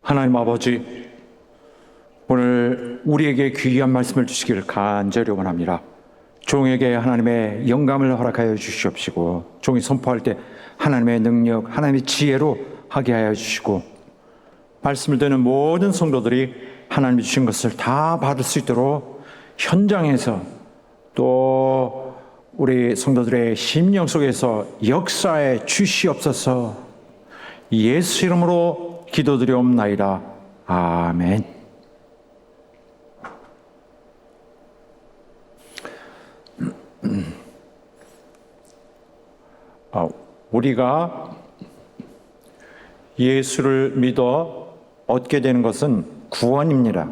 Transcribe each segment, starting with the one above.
하나님 아버지, 오늘 우리에게 귀한 말씀을 주시기를 간절히 원합니다. 종에게 하나님의 영감을 허락하여 주시옵시고, 종이 선포할 때 하나님의 능력, 하나님의 지혜로 하게 하여 주시고, 말씀을 듣는 모든 성도들이 하나님이 주신 것을 다 받을 수 있도록 현장에서 또 우리 성도들의 심령 속에서 역사에 주시옵소서. 예수 이름으로 기도드리옵나이다. 아멘. 우리가 예수를 믿어 얻게 되는 것은 구원입니다.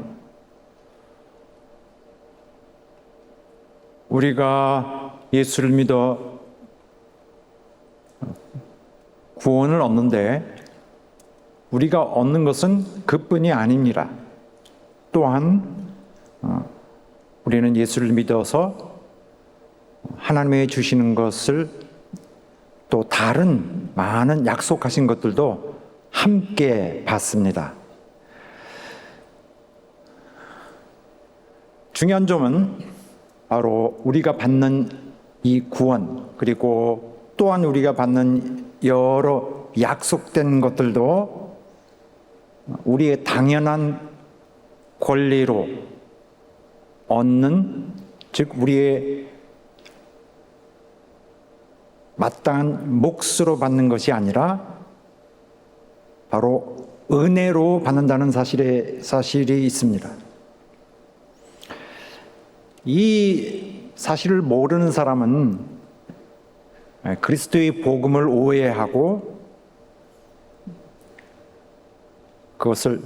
우리가 예수를 믿어 구원을 얻는데 우리가 얻는 것은 그뿐이 아닙니다. 또한 우리는 예수를 믿어서 하나님의 주시는 것을 또 다른 많은 약속하신 것들도 함께 받습니다. 중요한 점은 바로 우리가 받는 이 구원, 그리고 또한 우리가 받는 여러 약속된 것들도 우리의 당연한 권리로 얻는, 즉 우리의 마땅한 몫으로 받는 것이 아니라 바로 은혜로 받는다는 사실이 있습니다. 이 사실을 모르는 사람은 그리스도의 복음을 오해하고 그것을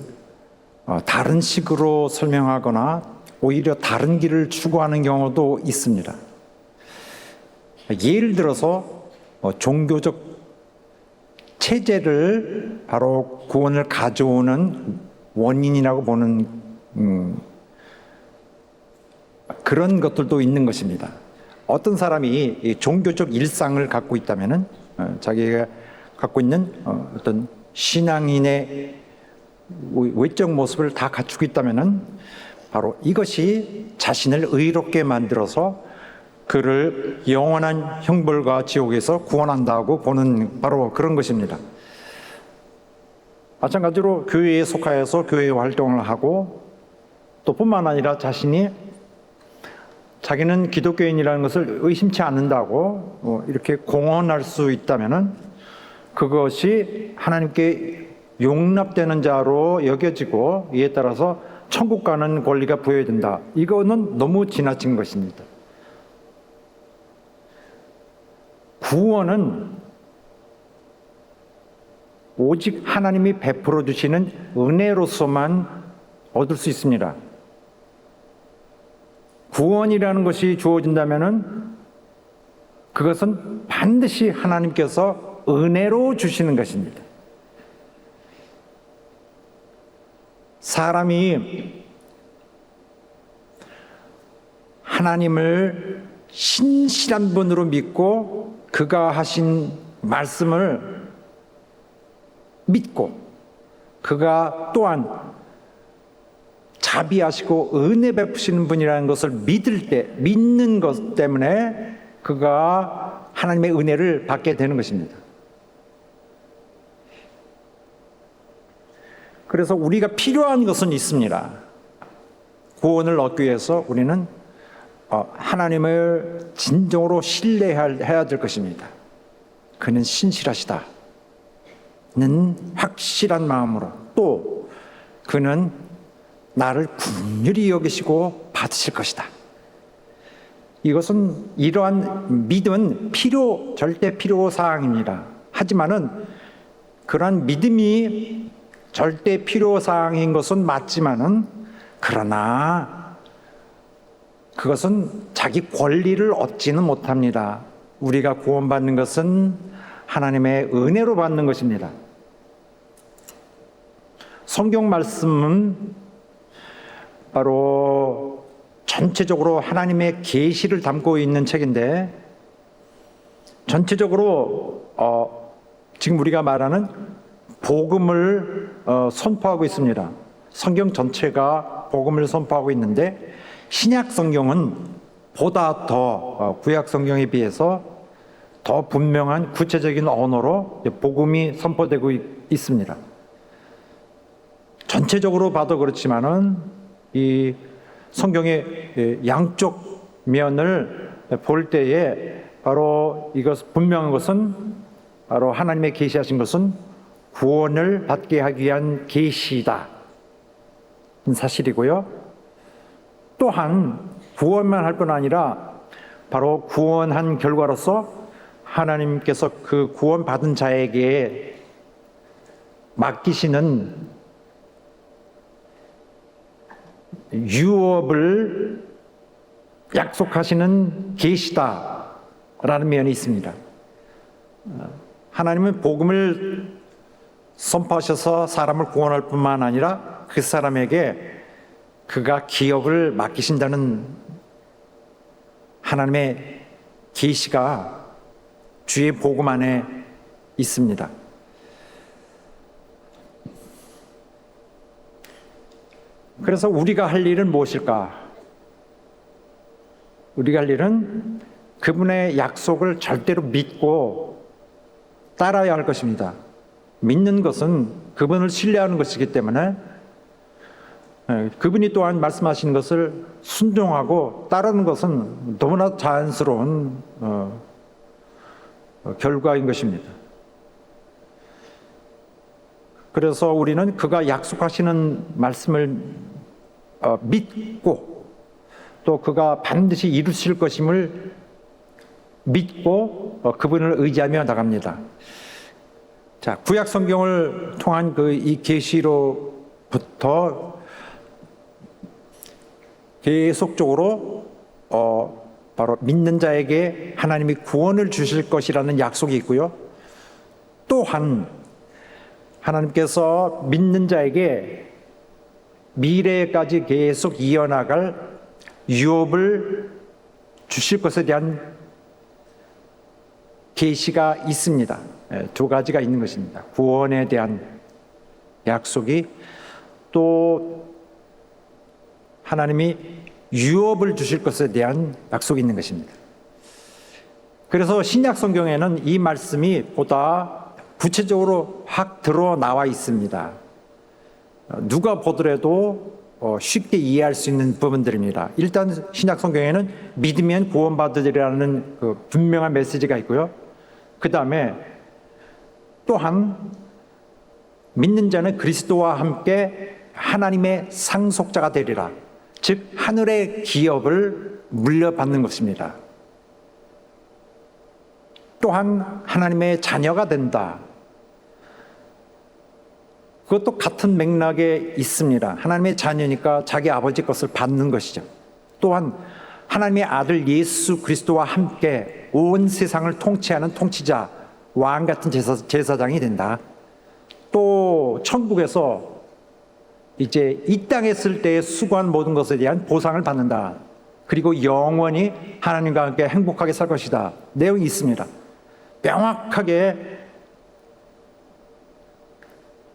다른 식으로 설명하거나 오히려 다른 길을 추구하는 경우도 있습니다. 예를 들어서 종교적 체제를 바로 구원을 가져오는 원인이라고 보는 그런 것들도 있는 것입니다. 어떤 사람이 종교적 일상을 갖고 있다면은 자기가 갖고 있는 어떤 신앙인의 외적 모습을 다 갖추고 있다면은 바로 이것이 자신을 의롭게 만들어서 그를 영원한 형벌과 지옥에서 구원한다고 보는 바로 그런 것입니다. 마찬가지로 교회에 속하여서 교회 활동을 하고 또 뿐만 아니라 자기는 기독교인이라는 것을 의심치 않는다고 이렇게 공언할 수 있다면은 그것이 하나님께 용납되는 자로 여겨지고 이에 따라서 천국 가는 권리가 부여된다. 이거는 너무 지나친 것입니다. 구원은 오직 하나님이 베풀어 주시는 은혜로서만 얻을 수 있습니다. 구원이라는 것이 주어진다면은 그것은 반드시 하나님께서 은혜로 주시는 것입니다. 사람이 하나님을 신실한 분으로 믿고 그가 하신 말씀을 믿고 그가 또한 자비하시고 은혜 베푸시는 분이라는 것을 믿는 것 때문에 그가 하나님의 은혜를 받게 되는 것입니다. 그래서 우리가 필요한 것은 있습니다. 구원을 얻기 위해서 우리는 하나님을 진정으로 신뢰해야 될 것입니다. 그는 신실하시다 는 확실한 마음으로, 또 그는 나를 긍휼히 여기시고 받으실 것이다. 이것은 이러한 믿음은 절대 필요 사항입니다. 하지만은 그러한 믿음이 절대 필요 사항인 것은 맞지만은 그러나 그것은 자기 권리를 얻지는 못합니다. 우리가 구원받는 것은 하나님의 은혜로 받는 것입니다. 성경 말씀은 바로 전체적으로 하나님의 계시를 담고 있는 책인데, 전체적으로 지금 우리가 말하는 복음을 선포하고 있습니다. 성경 전체가 복음을 선포하고 있는데 신약 성경은 보다 더 구약 성경에 비해서 더 분명한 구체적인 언어로 복음이 선포되고 있습니다. 전체적으로 봐도 그렇지만은 이 성경의 양쪽 면을 볼 때에 바로 이것 분명한 것은 바로 하나님의 계시하신 것은 구원을 받게 하기 위한 계시다 사실이고요. 또한 구원만 할 뿐 아니라 바로 구원한 결과로서 하나님께서 그 구원받은 자에게 맡기시는 유업을 약속하시는 계시다라는 면이 있습니다. 하나님은 복음을 선포하셔서 사람을 구원할 뿐만 아니라 그 사람에게 그가 기업을 맡기신다는 하나님의 계시가 주의 복음 안에 있습니다. 그래서 우리가 할 일은 무엇일까? 우리가 할 일은 그분의 약속을 절대로 믿고 따라야 할 것입니다. 믿는 것은 그분을 신뢰하는 것이기 때문에 그분이 또한 말씀하시는 것을 순종하고 따르는 것은 너무나 자연스러운 결과인 것입니다. 그래서 우리는 그가 약속하시는 말씀을 믿고 또 그가 반드시 이루실 것임을 믿고 그분을 의지하며 나갑니다. 자, 구약 성경을 통한 이 계시로부터 계속적으로 바로 믿는 자에게 하나님이 구원을 주실 것이라는 약속이 있고요. 또한 하나님께서 믿는 자에게 미래까지 계속 이어나갈 유업을 주실 것에 대한 계시가 있습니다. 두 가지가 있는 것입니다. 구원에 대한 약속이 또 하나님이 유업을 주실 것에 대한 약속이 있는 것입니다. 그래서 신약 성경에는 이 말씀이 보다 구체적으로 확 드러나와 있습니다. 누가 보더라도 쉽게 이해할 수 있는 부분들입니다. 일단 신약 성경에는 믿으면 구원받으리라는 그 분명한 메시지가 있고요. 그 다음에 또한 믿는 자는 그리스도와 함께 하나님의 상속자가 되리라. 즉 하늘의 기업을 물려받는 것입니다. 또한 하나님의 자녀가 된다. 그것도 같은 맥락에 있습니다. 하나님의 자녀니까 자기 아버지 것을 받는 것이죠. 또한 하나님의 아들 예수 그리스도와 함께 온 세상을 통치하는 통치자, 왕 같은 제사장이 된다. 또 천국에서 이제 이 땅에 있을 때에 수고한 모든 것에 대한 보상을 받는다. 그리고 영원히 하나님과 함께 행복하게 살 것이다. 내용이 있습니다. 명확하게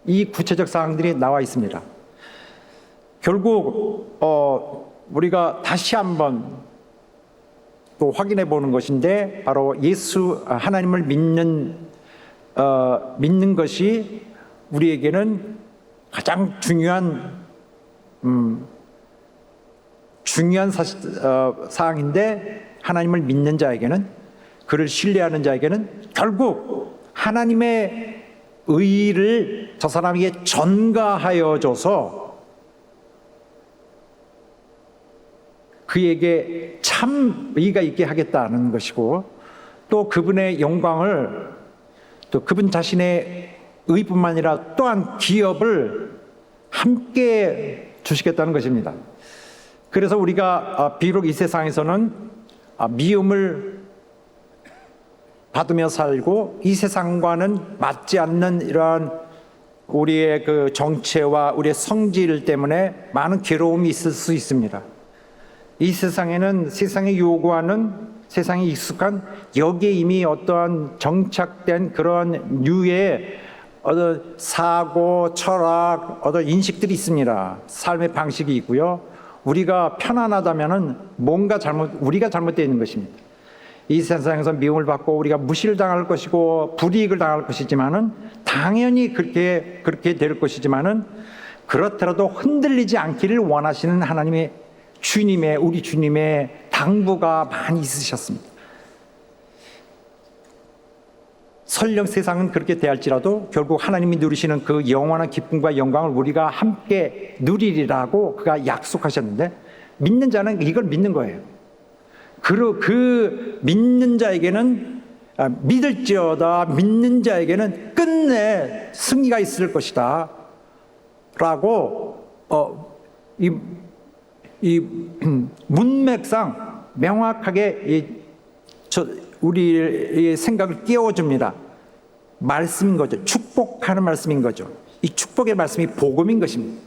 이 구체적 사항들이 나와 있습니다. 결국 우리가 다시 한번 또 확인해 보는 것인데 바로 하나님을 믿는 것이 우리에게는 가장 중요한 사항인데 하나님을 믿는 자에게는 그를 신뢰하는 자에게는 결국 하나님의 의를 저 사람에게 전가하여 줘서 그에게 참 의가 있게 하겠다는 것이고 또 그분의 영광을 또 그분 자신의 의뿐만 아니라 또한 기업을 함께 주시겠다는 것입니다. 그래서 우리가 비록 이 세상에서는 미움을 받으며 살고 이 세상과는 맞지 않는 이러한 우리의 그 정체와 우리의 성질 때문에 많은 괴로움이 있을 수 있습니다. 이 세상에는 세상이 요구하는 세상에 익숙한 여기에 이미 어떠한 정착된 그러한 류의 어떤 사고, 철학, 어떤 인식들이 있습니다. 삶의 방식이 있고요. 우리가 편안하다면은 뭔가 우리가 잘못되어 있는 것입니다. 이 세상에서 미움을 받고 우리가 무시를 당할 것이고 불이익을 당할 것이지만은 당연히 그렇게 될 것이지만은 그렇더라도 흔들리지 않기를 원하시는 하나님의 우리 주님의 당부가 많이 있으셨습니다. 설령 세상은 그렇게 대할지라도 결국 하나님이 누리시는 그 영원한 기쁨과 영광을 우리가 함께 누리리라고 그가 약속하셨는데 믿는 자는 이걸 믿는 거예요. 그 믿는 자에게는 믿을지어다 믿는 자에게는 끝내 승리가 있을 것이다 라고 이 문맥상 명확하게 우리의 생각을 깨워줍니다. 말씀인 거죠. 축복하는 말씀인 거죠. 이 축복의 말씀이 복음인 것입니다.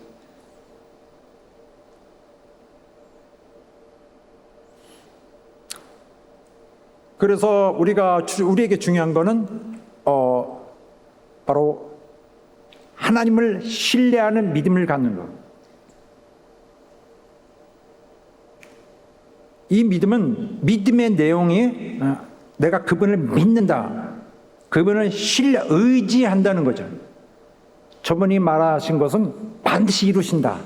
그래서 우리에게 중요한 거는 바로 하나님을 신뢰하는 믿음을 갖는 것. 이 믿음은 믿음의 내용이 내가 그분을 믿는다. 그분을 의지한다는 거죠. 저분이 말하신 것은 반드시 이루신다.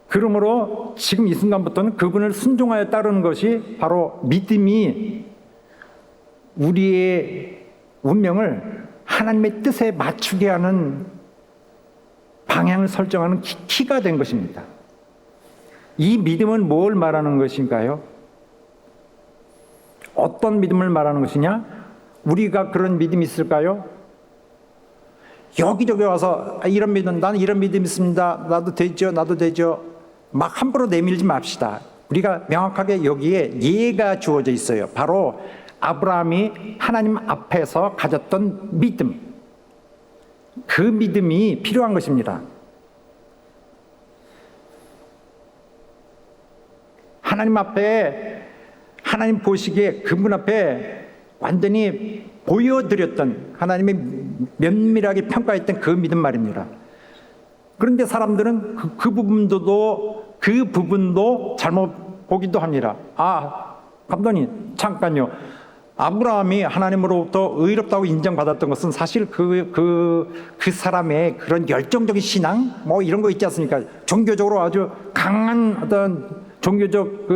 그러므로 지금 이 순간부터는 그분을 순종하여 따르는 것이 바로 믿음이 우리의 운명을 하나님의 뜻에 맞추게 하는 방향을 설정하는 키가 된 것입니다. 이 믿음은 뭘 말하는 것인가요? 어떤 믿음을 말하는 것이냐? 우리가 그런 믿음이 있을까요? 여기저기 와서 이런 믿음, 나는 이런 믿음이 있습니다. 나도 되죠. 막 함부로 내밀지 맙시다. 우리가 명확하게 여기에 예가 주어져 있어요. 바로 아브라함이 하나님 앞에서 가졌던 믿음. 그 믿음이 필요한 것입니다. 하나님 앞에, 하나님 보시기에 그분 앞에 완전히 보여드렸던, 하나님이 면밀하게 평가했던 그 믿음 말입니다. 그런데 사람들은 그 부분도 잘못 보기도 합니다. 감독님, 잠깐요. 아브라함이 하나님으로부터 의롭다고 인정받았던 것은 사실 그 사람의 그런 열정적인 신앙, 이런 거 있지 않습니까? 종교적으로 아주 강한 어떤 종교적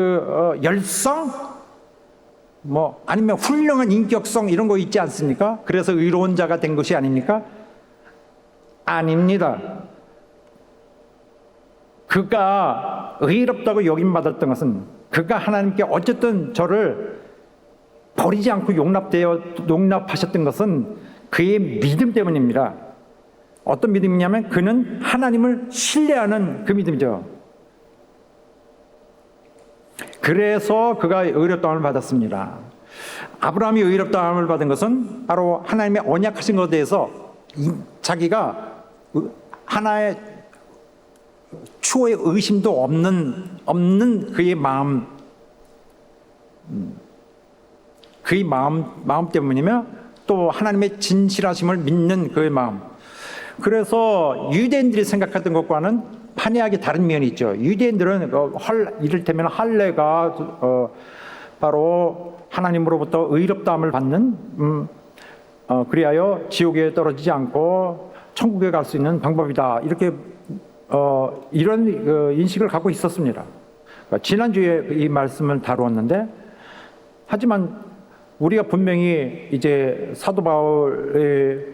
열성, 아니면 훌륭한 인격성 이런 거 있지 않습니까? 그래서 의로운 자가 된 것이 아닙니까? 아닙니다. 그가 의롭다고 여김받았던 것은 그가 하나님께 어쨌든 저를 버리지 않고 용납하셨던 것은 그의 믿음 때문입니다. 어떤 믿음이냐면 그는 하나님을 신뢰하는 그 믿음이죠. 그래서 그가 의롭다함을 받았습니다. 아브라함이 의롭다함을 받은 것은 바로 하나님의 언약하신 것에 대해서 자기가 하나의 초의 의심도 없는 그의 마음 때문이며 또 하나님의 진실하심을 믿는 그의 마음. 그래서 유대인들이 생각했던 것과는 판이하게 다른 면이 있죠. 유대인들은 이를테면 할례가 바로 하나님으로부터 의롭다함을 받는 그리하여 지옥에 떨어지지 않고 천국에 갈 수 있는 방법이다. 이렇게 이런 인식을 갖고 있었습니다. 지난주에 이 말씀을 다루었는데, 하지만 우리가 분명히 이제 사도 바울이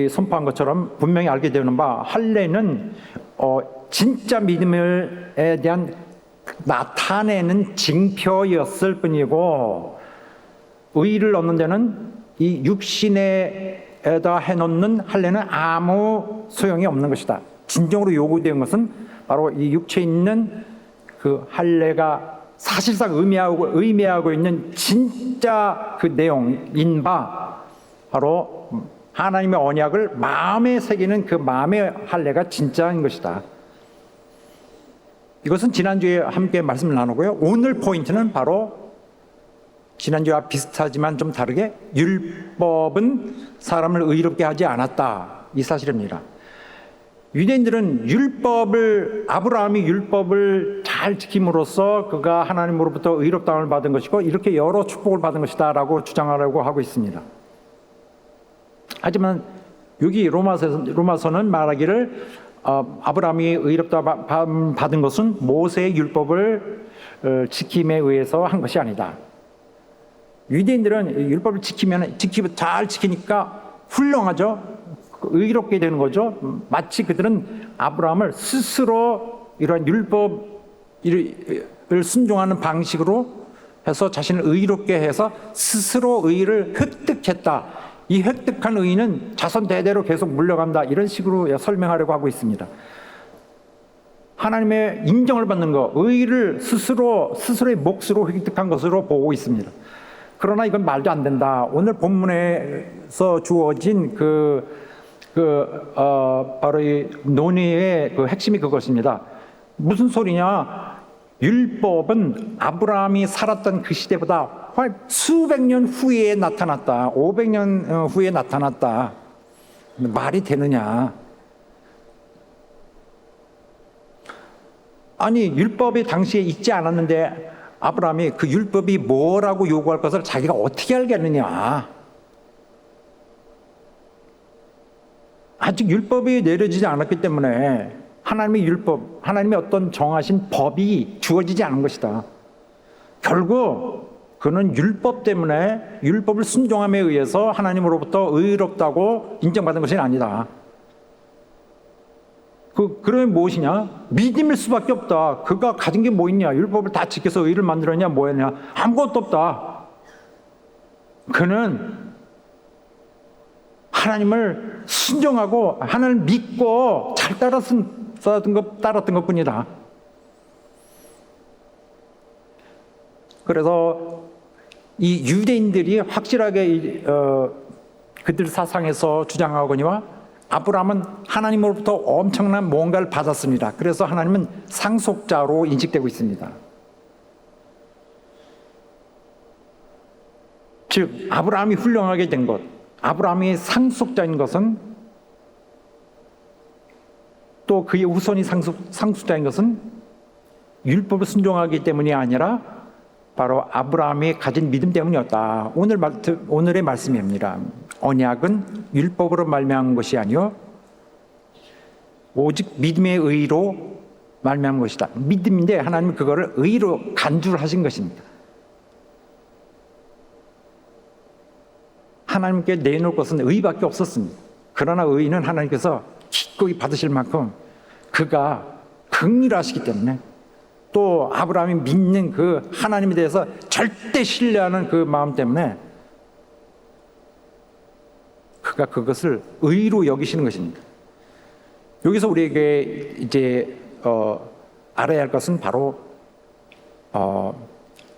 선포한 것처럼 분명히 알게 되는 바, 할례는 진짜 믿음에 대한 나타내는 징표였을 뿐이고, 의를 얻는 데는 이 육신에다 해놓는 할례는 아무 소용이 없는 것이다. 진정으로 요구된 것은 바로 이 육체에 있는 그 할례가 사실상 의미하고 있는 진짜 그 내용인 바, 바로 하나님의 언약을 마음에 새기는 그 마음의 할례가 진짜인 것이다. 이것은 지난주에 함께 말씀을 나누고요. 오늘 포인트는 바로 지난주와 비슷하지만 좀 다르게 율법은 사람을 의롭게 하지 않았다, 이 사실입니다. 유대인들은 아브라함이 율법을 잘 지킴으로써 그가 하나님으로부터 의롭다함을 받은 것이고 이렇게 여러 축복을 받은 것이다 라고 주장하려고 하고 있습니다. 하지만 여기 로마서는 말하기를 아브라함이 의롭다 받은 것은 모세의 율법을 지킴에 의해서 한 것이 아니다. 유대인들은 율법을 잘 지키니까 훌륭하죠. 의롭게 되는 거죠. 마치 그들은 아브라함을 스스로 이러한 율법을 순종하는 방식으로 해서 자신을 의롭게 해서 스스로 의를 획득했다. 이 획득한 의는 자손 대대로 계속 물려간다. 이런 식으로 설명하려고 하고 있습니다. 하나님의 인정을 받는 것, 의를 스스로의 몫으로 획득한 것으로 보고 있습니다. 그러나 이건 말도 안 된다. 오늘 본문에서 주어진 바로 이 논의의 그 핵심이 그것입니다. 무슨 소리냐? 율법은 아브라함이 살았던 그 시대보다 수백 년 후에 나타났다. 500년 후에 나타났다. 말이 되느냐? 아니, 율법이 당시에 있지 않았는데 아브라함이 그 율법이 뭐라고 요구할 것을 자기가 어떻게 알겠느냐? 아직 율법이 내려지지 않았기 때문에 하나님의 어떤 정하신 법이 주어지지 않은 것이다. 결국 그는 율법 때문에 율법을 순종함에 의해서 하나님으로부터 의롭다고 인정받은 것이 아니다. 그러면 무엇이냐? 믿음일 수밖에 없다. 그가 가진 게 뭐 있냐? 율법을 다 지켜서 의를 만들었냐? 뭐였냐? 아무것도 없다. 그는 하나님을 순종하고 하나님을 믿고 잘 따랐던 것뿐이다. 그래서 이 유대인들이 확실하게 그들 사상에서 주장하거니와 아브라함은 하나님으로부터 엄청난 뭔가를 받았습니다. 그래서 하나님은 상속자로 인식되고 있습니다. 즉 아브라함이 훌륭하게 된 것, 아브라함이 상속자인 것은, 또 그의 후손이 상속자인 것은 율법을 순종하기 때문이 아니라 바로 아브라함이 가진 믿음 때문이었다. 오늘의 말씀입니다. 언약은 율법으로 말미암은 것이 아니요 오직 믿음의 의로 말미암은 것이다. 믿음인데 하나님은 그거를 의로 간주하신 것입니다. 하나님께 내놓을 것은 의밖에 없었습니다. 그러나 의는 하나님께서 기꺼이 받으실 만큼 그가 긍휼하시기 때문에, 또 아브라함이 믿는 그 하나님에 대해서 절대 신뢰하는 그 마음 때문에 그가 그것을 의로 여기시는 것입니다. 여기서 우리에게 이제 알아야 할 것은 바로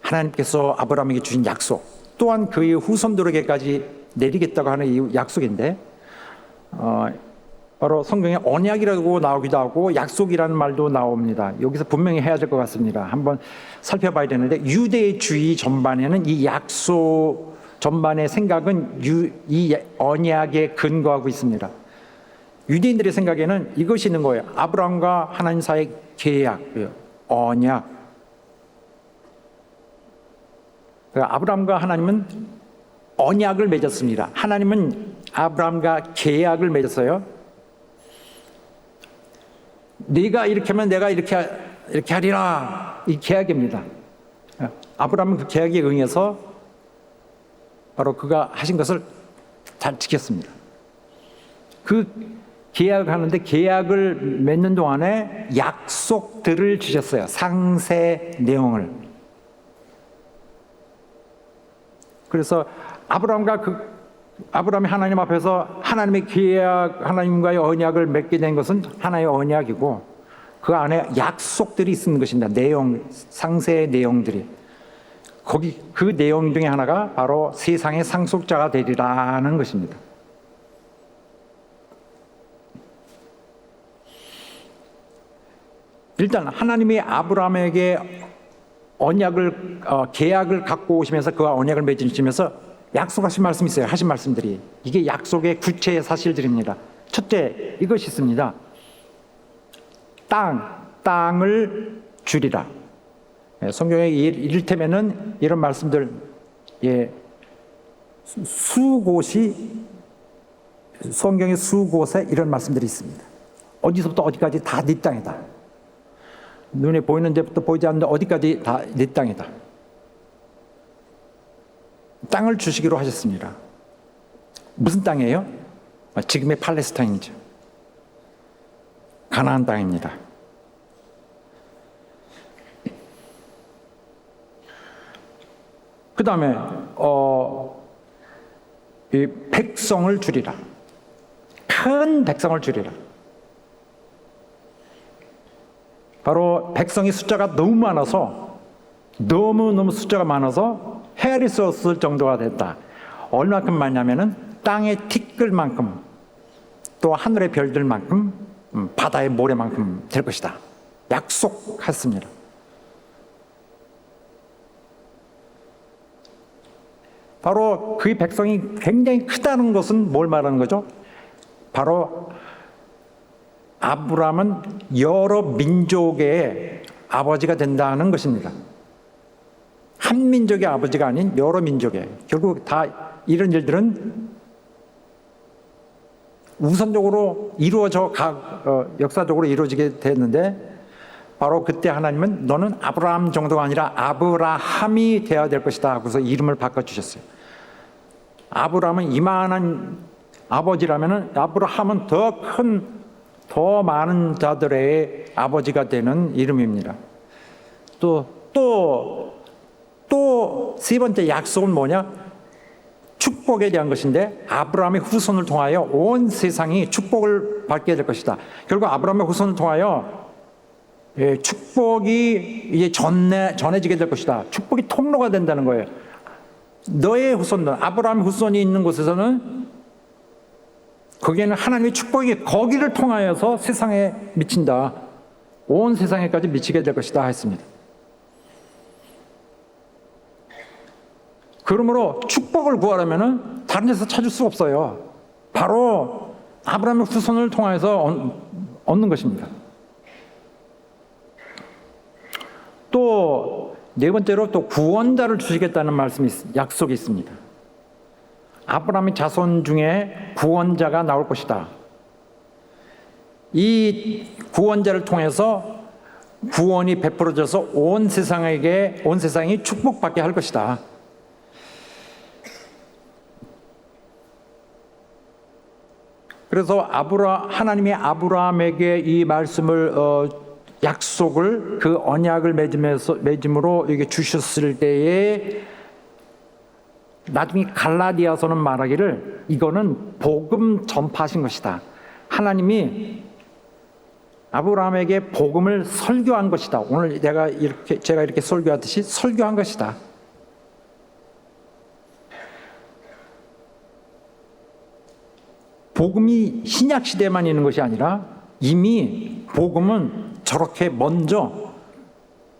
하나님께서 아브라함에게 주신 약속, 또한 그의 후손들에게까지 내리겠다고 하는 이 약속인데, 바로 성경에 언약이라고 나오기도 하고 약속이라는 말도 나옵니다. 여기서 분명히 해야 될 것 같습니다. 한번 살펴봐야 되는데, 유대주의 전반에는 이 약속 전반의 생각은 이 언약에 근거하고 있습니다. 유대인들의 생각에는 이것이 있는 거예요. 아브라함과 하나님 사이의 계약, 언약. 아브라함과 하나님은 언약을 맺었습니다. 하나님은 아브라함과 계약을 맺었어요. 네가 이렇게 하면 내가 이렇게 하리라, 이 계약입니다. 아브라함은 그 계약에 응해서 바로 그가 하신 것을 잘 지켰습니다. 그 계약을 하는데, 계약을 맺는 동안에 약속들을 주셨어요. 상세 내용을. 그래서 아브라함이 하나님 앞에서 하나님의 계약, 하나님과의 언약을 맺게 된 것은 하나의 언약이고, 그 안에 약속들이 있는 것입니다. 상세의 내용들이. 그 내용 중에 하나가 바로 세상의 상속자가 되리라는 것입니다. 일단 하나님이 아브라함에게 계약을 갖고 오시면서 그 언약을 맺으시면서 약속하신 말씀이 있어요. 하신 말씀들이. 이게 약속의 구체의 사실들입니다. 첫째, 이것이 있습니다. 땅을 주리라. 성경에 이를테면은 이런 말씀들, 성경의 수곳에 이런 말씀들이 있습니다. 어디서부터 어디까지 다 네 땅이다. 눈에 보이는 데부터 보이지 않는데 어디까지 다 네 땅이다. 땅을 주시기로 하셨습니다. 무슨 땅이에요? 지금의 팔레스타인이죠. 가나안 땅입니다. 그 다음에 이 백성을 주리라. 큰 백성을 주리라. 바로 백성의 숫자가 너무 많아서 너무 숫자가 많아서 헤아릴 수 없을 정도가 됐다. 얼마큼 많냐면은 땅의 티끌만큼, 또 하늘의 별들만큼, 바다의 모래만큼 될 것이다. 약속했습니다. 바로 그 백성이 굉장히 크다는 것은 뭘 말하는 거죠? 바로 아브라함은 여러 민족의 아버지가 된다는 것입니다. 한 민족의 아버지가 아닌 여러 민족의. 결국 다 이런 일들은 우선적으로 역사적으로 이루어지게 됐는데, 바로 그때 하나님은 너는 아브라함 정도가 아니라 아브라함이 되어야 될 것이다 하고서 이름을 바꿔주셨어요. 아브라함은 이만한 아버지라면 아브라함은 더 많은 자들의 아버지가 되는 이름입니다. 또 세 번째 약속은 뭐냐? 축복에 대한 것인데, 아브라함의 후손을 통하여 온 세상이 축복을 받게 될 것이다. 결국 아브라함의 후손을 통하여 축복이 이제 전해지게 될 것이다. 축복이 통로가 된다는 거예요. 너의 후손들, 아브라함의 후손이 있는 곳에서는 거기에는 하나님의 축복이 거기를 통하여서 세상에 미친다. 온 세상에까지 미치게 될 것이다 했습니다. 그러므로 축복을 구하려면 다른 데서 찾을 수 없어요. 바로 아브라함의 후손을 통해서 얻는 것입니다. 또 네 번째로 또 구원자를 주시겠다는 약속이 있습니다. 아브라함의 자손 중에 구원자가 나올 것이다. 이 구원자를 통해서 구원이 베풀어져서 온 세상이 축복받게 할 것이다. 그래서 하나님이 아브라함에게 이 말씀을 약속을, 그 언약을 맺음으로 이게 주셨을 때에 나중에 갈라디아서는 말하기를 이거는 복음 전파하신 것이다. 하나님이 아브라함에게 복음을 설교한 것이다. 오늘 제가 이렇게 설교하듯이 설교한 것이다. 복음이 신약 시대만 있는 것이 아니라 이미 복음은 저렇게 먼저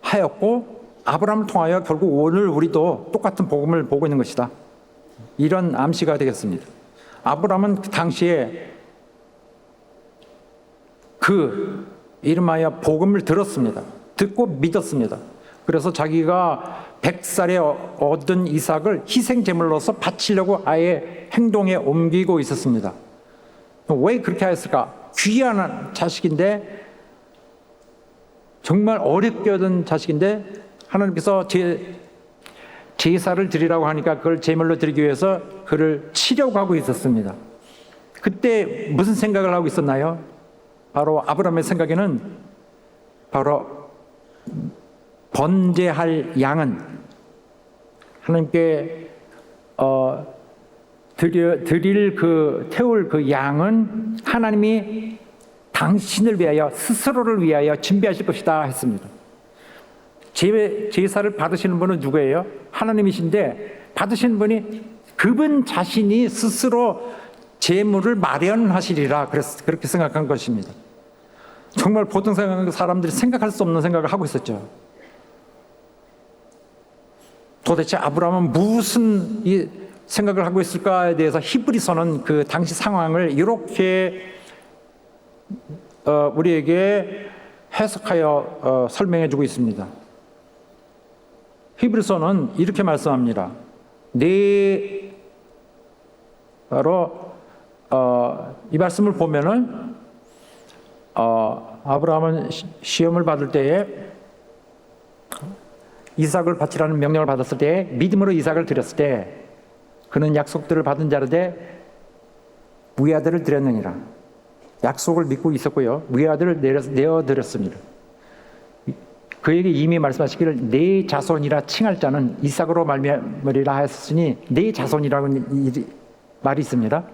하였고, 아브라함을 통하여 결국 오늘 우리도 똑같은 복음을 보고 있는 것이다. 이런 암시가 되겠습니다. 아브라함은 그 당시에 그 이름하여 복음을 들었습니다. 듣고 믿었습니다. 그래서 자기가 100살에 얻은 이삭을 희생제물로서 바치려고 아예 행동에 옮기고 있었습니다. 왜 그렇게 하였을까? 귀한 자식인데, 정말 어렵게 얻은 자식인데 하나님께서 제사를 드리라고 하니까 그걸 제물로 드리기 위해서 그를 치려고 하고 있었습니다. 그때 무슨 생각을 하고 있었나요? 바로 아브라함의 생각에는 바로 번제할 양은 하나님께 태울 그 양은 하나님이 당신을 위하여, 스스로를 위하여 준비하실 것이다 했습니다. 제사를 받으시는 분은 누구예요? 하나님이신데, 받으시는 분이 그분 자신이 스스로 제물을 마련하시리라 그렇게 생각한 것입니다. 정말 보통 사람들이 생각할 수 없는 생각을 하고 있었죠. 도대체 아브라함은 무슨 생각을 하고 있을까에 대해서 히브리서는 그 당시 상황을 이렇게 우리에게 해석하여 설명해 주고 있습니다. 히브리서는 이렇게 말씀합니다. 바로 이 말씀을 보면은 아브라함은 시험을 받을 때에 이삭을 바치라는 명령을 받았을 때에 믿음으로 이삭을 드렸을 때 그는 약속들을 받은 자르되 무리아들을 드렸느니라. 약속을 믿고 있었고요. 무리아들을 내어드렸습니다. 그에게 이미 말씀하시기를 내 자손이라 칭할 자는 이삭으로 말미암으리라 하였으니 내 자손이라는 말이 있습니다.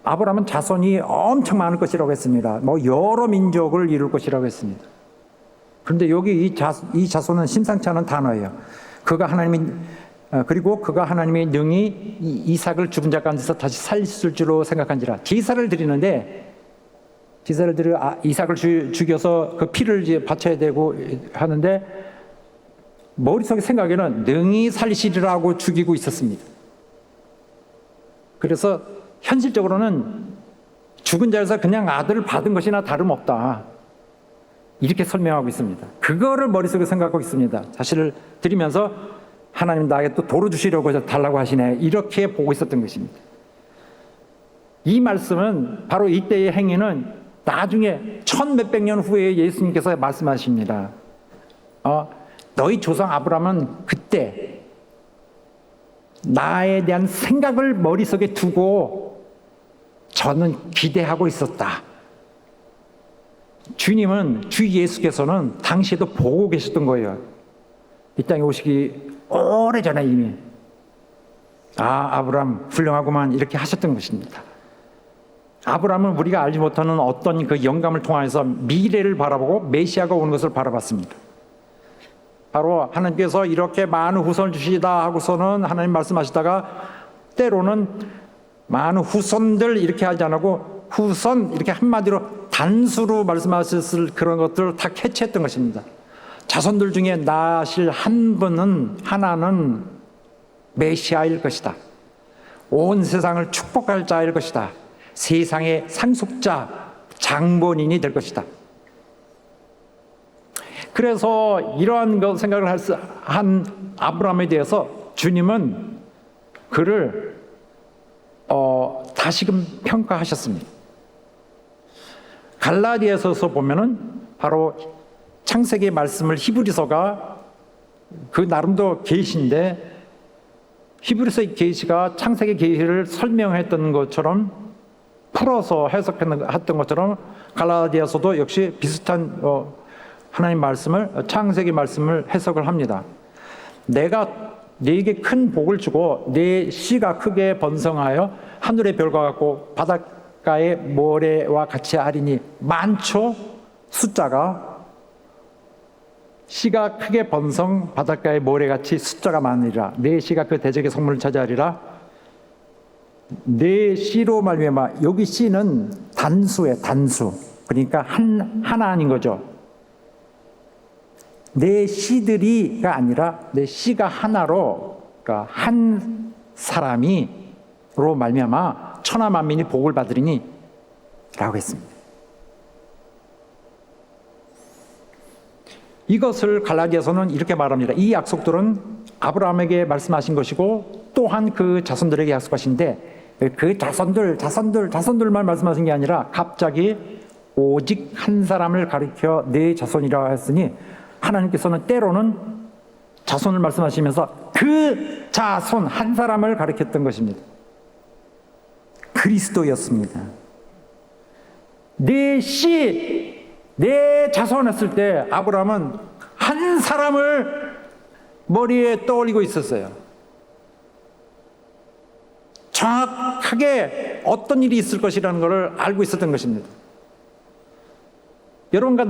아브라함은 자손이 엄청 많을 것이라고 했습니다. 여러 민족을 이룰 것이라고 했습니다. 그런데 여기 이 자손은 심상치 않은 단어예요. 그리고 그가 하나님의 능히 이삭을 죽은 자 가운데서 다시 살릴 줄로 생각한지라. 제사를 드리는데 이삭을 죽여서 그 피를 이제 바쳐야 되고 하는데 머릿속에 생각에는 능히 살리시리라고 죽이고 있었습니다. 그래서 현실적으로는 죽은 자에서 그냥 아들을 받은 것이나 다름없다. 이렇게 설명하고 있습니다. 그거를 머릿속에 생각하고 있습니다. 자신을 드리면서 하나님 나에게 또 도로 주시려고 해서 달라고 하시네. 이렇게 보고 있었던 것입니다. 이 말씀은 바로 이때의 행위는 나중에 1000몇백 년 후에 예수님께서 말씀하십니다. 너희 조상 아브라함은 그때 나에 대한 생각을 머릿속에 두고 저는 기대하고 있었다. 주님은 주 예수께서는 당시에도 보고 계셨던 거예요. 이 땅에 오시기 오래전에 이미 아브라함 훌륭하구만 이렇게 하셨던 것입니다. 아브라함은 우리가 알지 못하는 어떤 그 영감을 통해서 미래를 바라보고 메시아가 오는 것을 바라봤습니다. 바로 하나님께서 이렇게 많은 후손을 주시다 하고서는 하나님 말씀하시다가 때로는 많은 후손들 이렇게 하지 않고 후손 이렇게 한마디로 단수로 말씀하셨을 그런 것들을 다 캐치했던 것입니다. 자손들 중에 나실 하나는 메시아일 것이다. 온 세상을 축복할 자일 것이다. 세상의 상속자, 장본인이 될 것이다. 그래서 이러한 생각을 한 아브라함에 대해서 주님은 그를 다시금 평가하셨습니다. 갈라디아서에서 보면은 바로 창세기의 말씀을 히브리서가 그 나름도 계시인데 히브리서의 계시가 창세기 계시를 설명했던 것처럼 풀어서 해석했던 것처럼 갈라디아서도 역시 비슷한 하나님 말씀을 창세기 말씀을 해석을 합니다. 내가 네게 큰 복을 주고 네 씨가 크게 번성하여 하늘의 별과 같고 바닷가의 모래와 같이 하리니 많죠. 숫자가 씨가 크게 번성 바닷가의 모래같이 숫자가 많으리라. 네 씨가 그 대적의 성문을 차지하리라. 네 씨로 말미암아 여기 씨는 단수예요. 단수. 그러니까 하나 아닌 거죠. 내 씨들이가 아니라 내 씨가 하나로, 그러니까 한 사람이로 말미암아 천하 만민이 복을 받으리니 라고 했습니다. 이것을 갈라디아서는 이렇게 말합니다. 이 약속들은 아브라함에게 말씀하신 것이고 또한 그 자손들에게 약속하신데 그 자손들만 말씀하신 게 아니라 갑자기 오직 한 사람을 가리켜 내 자손이라 했으니 하나님께서는 때로는 자손을 말씀하시면서 그 자손 한 사람을 가리켰던 것입니다. 그리스도였습니다. 내 자손 했을 때 아브라함은 한 사람을 머리에 떠올리고 있었어요. 정확하게 어떤 일이 있을 것이라는 것을 알고 있었던 것입니다. 여러분과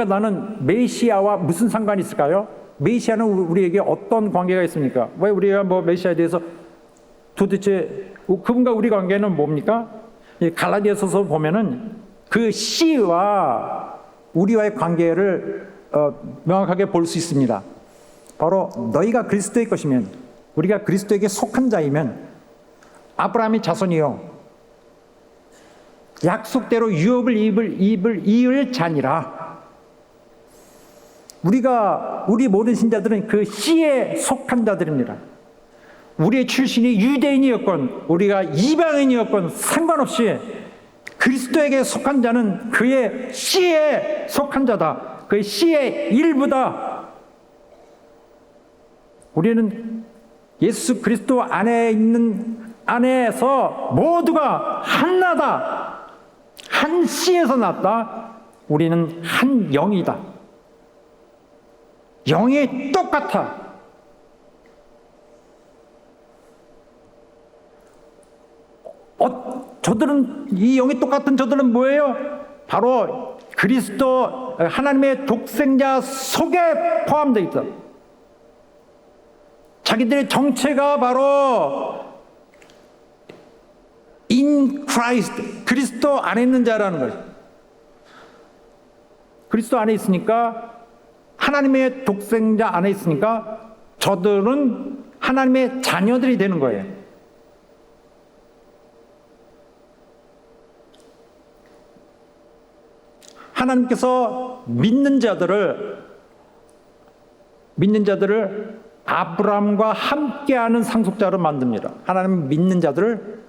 나는 메시아와 무슨 상관이 있을까요? 메시아는 우리에게 어떤 관계가 있습니까? 왜 우리가 메시아에 대해서 도대체 그분과 우리 관계는 뭡니까? 갈라디아서서 보면은 그 씨와 우리와의 관계를 명확하게 볼 수 있습니다. 바로 너희가 그리스도의 것이면, 우리가 그리스도에게 속한 자이면 아브라함의 자손이요 약속대로 유업을 이을 자니라. 우리 모든 신자들은 그 씨에 속한 자들입니다. 우리의 출신이 유대인이었건 우리가 이방인이었건 상관없이 그리스도에게 속한 자는 그의 씨에 속한 자다. 그의 씨의 일부다. 우리는 예수 그리스도 안에서 모두가 하나다. 한 씨에서 났다. 우리는 한 영이다. 영이 똑같아. 저들은, 이 영이 똑같은 저들은 뭐예요? 바로 그리스도 하나님의 독생자 속에 포함되어 있다. 자기들의 정체가 바로 in Christ, 그리스도 안에 있는 자라는 거예요. 그리스도 안에 있으니까, 하나님의 독생자 안에 있으니까 저들은 하나님의 자녀들이 되는 거예요. 하나님께서 믿는 자들을 아브라함과 함께하는 상속자로 만듭니다. 하나님은 믿는 자들을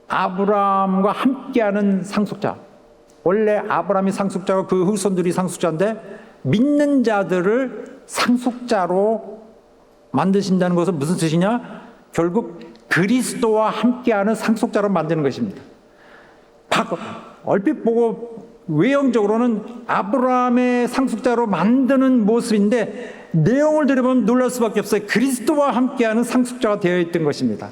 아브라함과 함께하는 상속자. 원래 아브라함이 상속자고 그 후손들이 상속자인데, 믿는 자들을 상속자로 만드신다는 것은 무슨 뜻이냐? 결국 그리스도와 함께하는 상속자로 만드는 것입니다. 얼핏 보고 외형적으로는 아브라함의 상속자로 만드는 모습인데, 내용을 들여보면 놀랄 수밖에 없어요. 그리스도와 함께하는 상속자가 되어 있던 것입니다.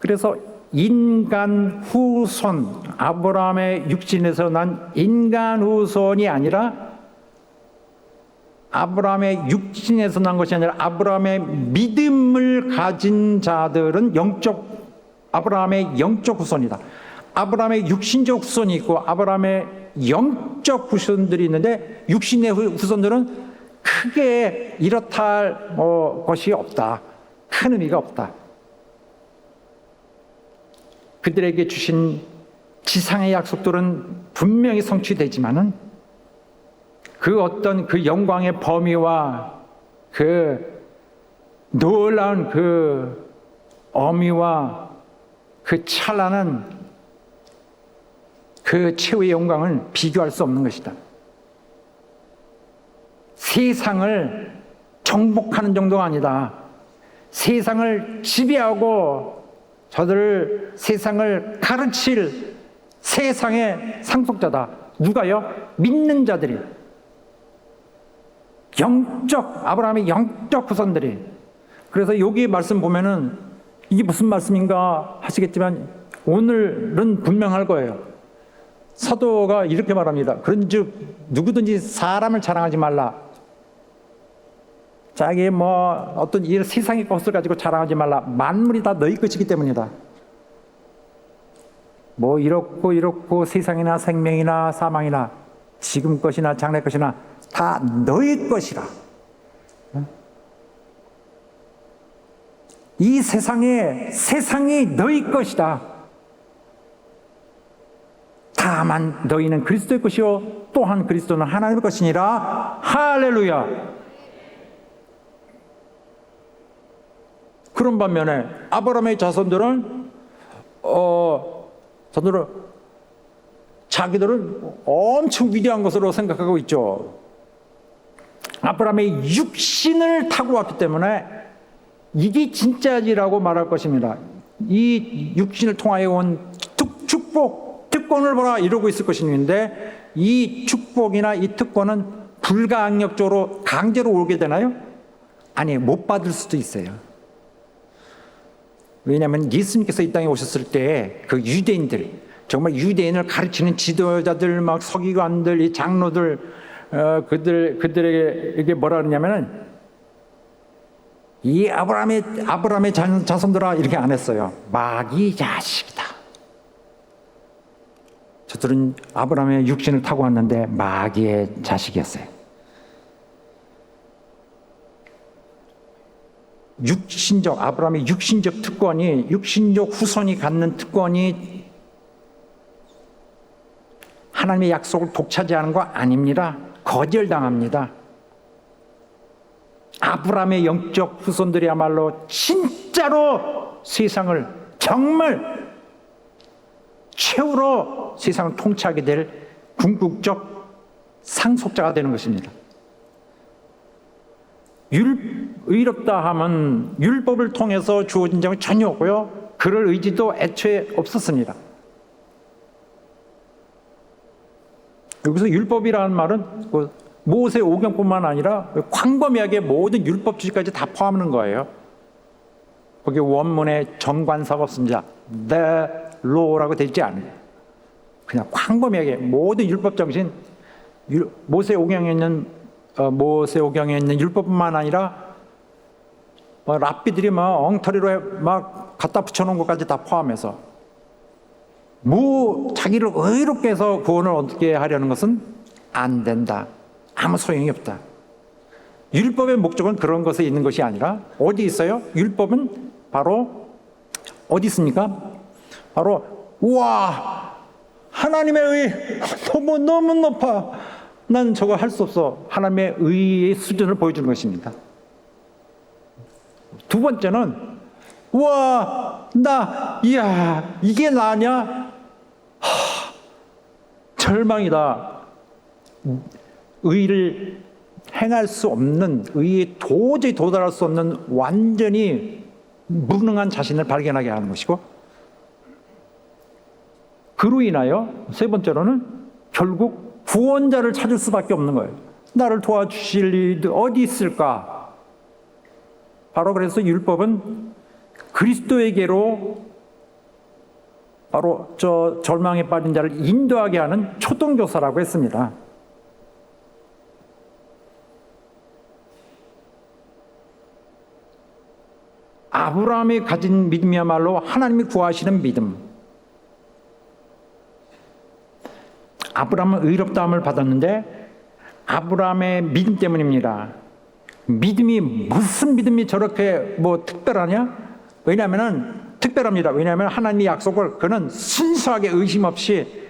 그래서 인간 후손, 아브라함의 육신에서 난 인간 후손이 아니라, 아브라함의 육신에서 난 것이 아니라 아브라함의 믿음을 가진 자들은 아브라함의 영적 후손이다. 아브라함의 육신적 후손이 있고 아브라함의 영적 후손들이 있는데, 육신의 후손들은 크게 이렇다 할 것이 없다. 큰 의미가 없다. 그들에게 주신 지상의 약속들은 분명히 성취되지만은 그 어떤 그 영광의 범위와 그 놀라운 그 어미와 그 찬란한 그 최후의 영광을 비교할 수 없는 것이다. 세상을 정복하는 정도가 아니다. 세상을 지배하고 저들을 세상을 가르칠 세상의 상속자다. 누가요? 믿는 자들이. 아브라함의 영적 후손들이. 그래서 여기 말씀 보면은 이게 무슨 말씀인가 하시겠지만, 오늘은 분명할 거예요. 사도가 이렇게 말합니다. 그런즉 누구든지 사람을 자랑하지 말라. 자기 어떤 이 세상의 것을 가지고 자랑하지 말라. 만물이 다 너희 것이기 때문이다. 이렇고 세상이나 생명이나 사망이나 지금 것이나 장래 것이나 다 너희 것이라. 이 세상이 너희 것이다. 다만 너희는 그리스도의 것이요 또한 그리스도는 하나님의 것이니라. 할렐루야. 그런 반면에 아브라함의 자손들은 자기들은 엄청 위대한 것으로 생각하고 있죠. 아브라함의 육신을 타고 왔기 때문에 이게 진짜지라고 말할 것입니다. 이 육신을 통하여 온 축복, 특권을 보라 이러고 있을 것인데, 이 축복이나 이 특권은 불가항력적으로 강제로 오게 되나요? 아니, 못 받을 수도 있어요. 왜냐하면 예수님께서 이 땅에 오셨을 때 그 유대인들, 정말 유대인을 가르치는 지도자들, 막 서기관들, 이 장로들, 그들에게 이게 뭐라 그러냐면은, 이 아브라함의 자손들아 이렇게 안 했어요. 마귀 자식이다. 그들은 아브라함의 육신을 타고 왔는데 마귀의 자식이었어요. 아브라함의 육신적 특권이, 육신적 후손이 갖는 특권이 하나님의 약속을 독차지하는 거 아닙니다. 거절당합니다. 아브라함의 영적 후손들이야말로 진짜로 세상을 정말 최후로 세상을 통치하게 될 궁극적 상속자가 되는 것입니다. 의롭다 하면 율법을 통해서 주어진 점이 전혀 없고요. 그럴 의지도 애초에 없었습니다. 여기서 율법이라는 말은 모세 오경뿐만 아니라 광범위하게 모든 율법 주제까지 다 포함하는 거예요. 거기 원문에 정관사가 없습니다. The law라고 되어 있지 않아요. 그냥 광범위하게 모든 율법 정신, 모세오경에 있는 율법뿐만 아니라 랍비들이 막 엉터리로 막 갖다 붙여놓은 것까지 다 포함해서 자기를 의롭게 해서 구원을 얻게 하려는 것은 안 된다. 아무 소용이 없다. 율법의 목적은 그런 것에 있는 것이 아니라 어디 있어요? 율법은 바로 어디 있습니까? 바로 우와, 하나님의 의 너무 높아. 난 저거 할 수 없어. 하나님의 의의 수준을 보여주는 것입니다. 두 번째는 우와, 이야, 이게 나냐? 절망이다. 의를 행할 수 없는, 의에 도저히 도달할 수 없는 완전히 무능한 자신을 발견하게 하는 것이고, 그로 인하여 세 번째로는 결국 구원자를 찾을 수밖에 없는 거예요. 나를 도와주실 일이 어디 있을까? 바로 그래서 율법은 그리스도에게로 바로 저 절망에 빠진 자를 인도하게 하는 초등교사라고 했습니다. 아브라함이 가진 믿음이야말로 하나님이 구하시는 믿음. 아브라함은 의롭다함을 받았는데 아브라함의 믿음 때문입니다. 믿음이 무슨 믿음이 저렇게 특별하냐? 특별합니다. 왜냐하면 하나님의 약속을 그는 순수하게 의심 없이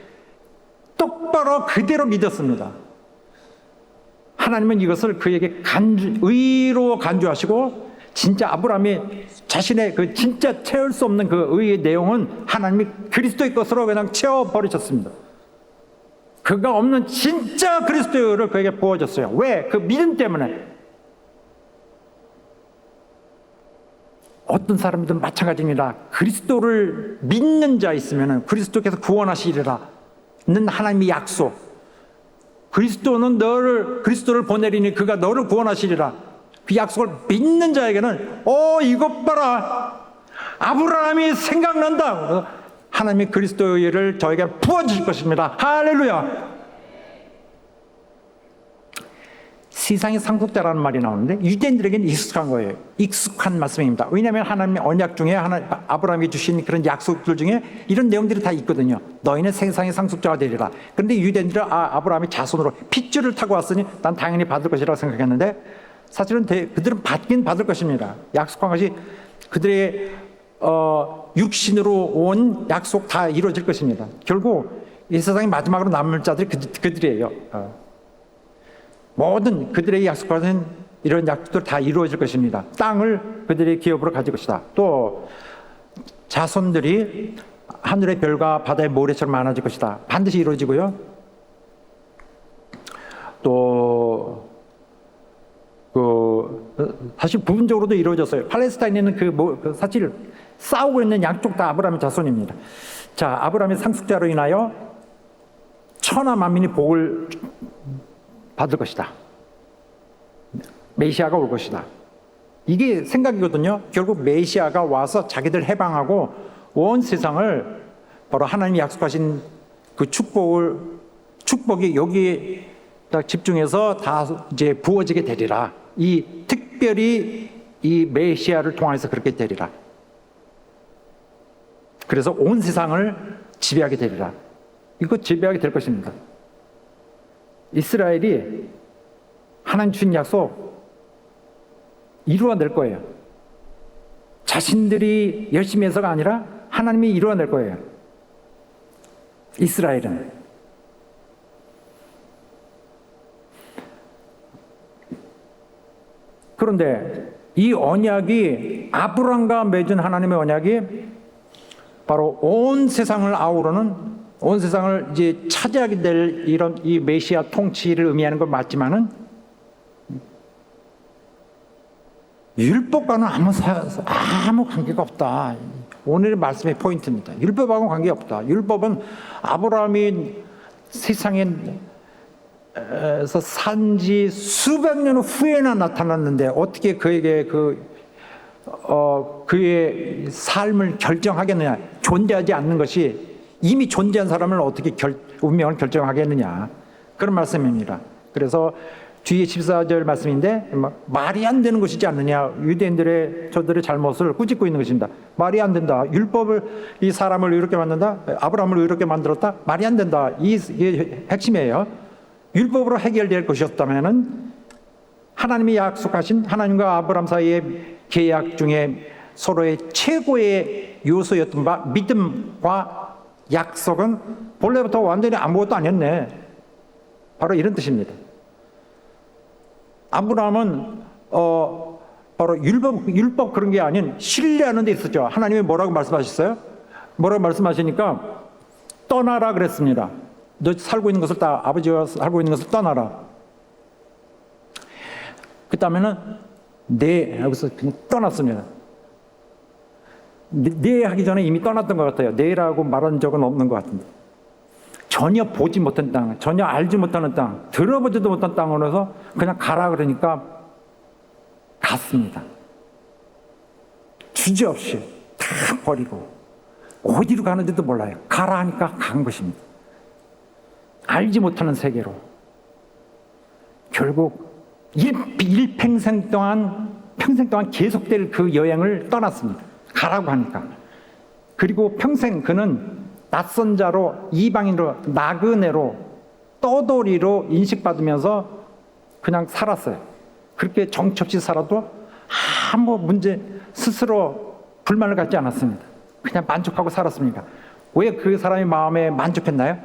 똑바로 그대로 믿었습니다. 하나님은 이것을 그에게 의로 간주하시고, 진짜 아브라함이 자신의 그 진짜 채울 수 없는 그 의의 내용은 하나님이 그리스도의 것으로 그냥 채워버리셨습니다. 그가 없는 진짜 그리스도를 그에게 부어줬어요. 왜? 그 믿음 때문에. 어떤 사람이든 마찬가지입니다. 그리스도를 믿는 자 있으면 그리스도께서 구원하시리라 는 하나님의 약속. 그리스도를 보내리니 그가 너를 구원하시리라. 그 약속을 믿는 자에게는 이것 봐라, 아브라함이 생각난다. 하나님이 그리스도의 의를 저에게 부어주실 것입니다. 할렐루야. 세상의 상속자라는 말이 나오는데 유대인들에게는 익숙한 거예요. 익숙한 말씀입니다. 왜냐하면 하나님의 언약 중에 아브라함이 주신 그런 약속들 중에 이런 내용들이 다 있거든요. 너희는 세상의 상속자가 되리라. 그런데 유대인들은 아브라함이 자손으로 핏줄을 타고 왔으니 난 당연히 받을 것이라고 생각했는데, 사실은 그들은 받긴 받을 것입니다. 약속한 것이 그들의 육신으로 온 약속 다 이루어질 것입니다. 결국 이 세상의 마지막으로 남을 자들이 그들이에요. 모든 그들의 약속받은 이런 약속들 다 이루어질 것입니다. 땅을 그들의 기업으로 가질 것이다. 또 자손들이 하늘의 별과 바다의 모래처럼 많아질 것이다. 반드시 이루어지고요. 또 사실 부분적으로도 이루어졌어요. 팔레스타인에 있는 사실 싸우고 있는 양쪽 다 아브라함의 자손입니다. 자, 아브라함의 상속자로 인하여 천하 만민이 복을 받을 것이다. 메시아가 올 것이다. 이게 생각이거든요. 결국 메시아가 와서 자기들 해방하고 온 세상을 바로 하나님이 약속하신 그 축복이 여기에 딱 집중해서 다 이제 부어지게 되리라. 특별히 이 메시아를 통해서 그렇게 되리라. 그래서 온 세상을 지배하게 되리라. 이거 지배하게 될 것입니다. 이스라엘이 하나님 주신 약속 이루어낼 거예요. 자신들이 열심히 해서가 아니라 하나님이 이루어낼 거예요. 이스라엘은. 그런데 이 언약이, 아브라함과 맺은 하나님의 언약이 바로 온 세상을 아우르는, 온 세상을 이제 차지하게 될 이런 이 메시아 통치를 의미하는 건 맞지만은 율법과는 아무 관계가 없다. 오늘의 말씀의 포인트입니다. 율법하고는 관계가 없다. 율법은 아브라함이 세상에서 산지 수백 년 후에나 나타났는데 어떻게 그에게 그의 삶을 결정하겠느냐. 존재하지 않는 것이 이미 존재한 사람을 어떻게 운명을 결정하겠느냐. 그런 말씀입니다. 그래서 뒤에 14절 말씀인데 말이 안 되는 것이지 않느냐. 유대인들의 저들의 잘못을 꾸짖고 있는 것입니다. 말이 안 된다. 율법을, 이 사람을 의롭게 만든다. 아브라함을 의롭게 만들었다. 말이 안 된다. 이게 핵심이에요. 율법으로 해결될 것이었다면은 하나님이 약속하신, 하나님과 아브라함 사이의 계약 중에 서로의 최고의 요소였던 바 믿음과 약속은 본래부터 완전히 아무것도 아니었네. 바로 이런 뜻입니다. 아브라함은 바로 율법 그런 게 아닌 신뢰하는 데 있었죠. 하나님이 뭐라고 말씀하셨어요? 뭐라고 말씀하시니까 떠나라 그랬습니다. 너 살고 있는 것을 아버지가 살고 있는 것을 떠나라. 그 다음에는 여기서 그냥 떠났습니다. 네 하기 전에 이미 떠났던 것 같아요. 네라고 말한 적은 없는 것 같은데. 전혀 보지 못한 땅, 전혀 알지 못하는 땅, 들어보지도 못한 땅으로서 그냥 가라 그러니까 갔습니다. 주저없이 다 버리고 어디로 가는지도 몰라요. 가라 하니까 간 것입니다. 알지 못하는 세계로. 결국 일평생 동안 계속될 그 여행을 떠났습니다. 가라고 하니까. 그리고 평생 그는 낯선 자로, 이방인으로, 나그네로, 떠돌이로 인식받으면서 그냥 살았어요. 그렇게 정처 없이 살아도 아무 문제, 스스로 불만을 갖지 않았습니다. 그냥 만족하고 살았습니다. 왜 그 사람의 마음에 만족했나요?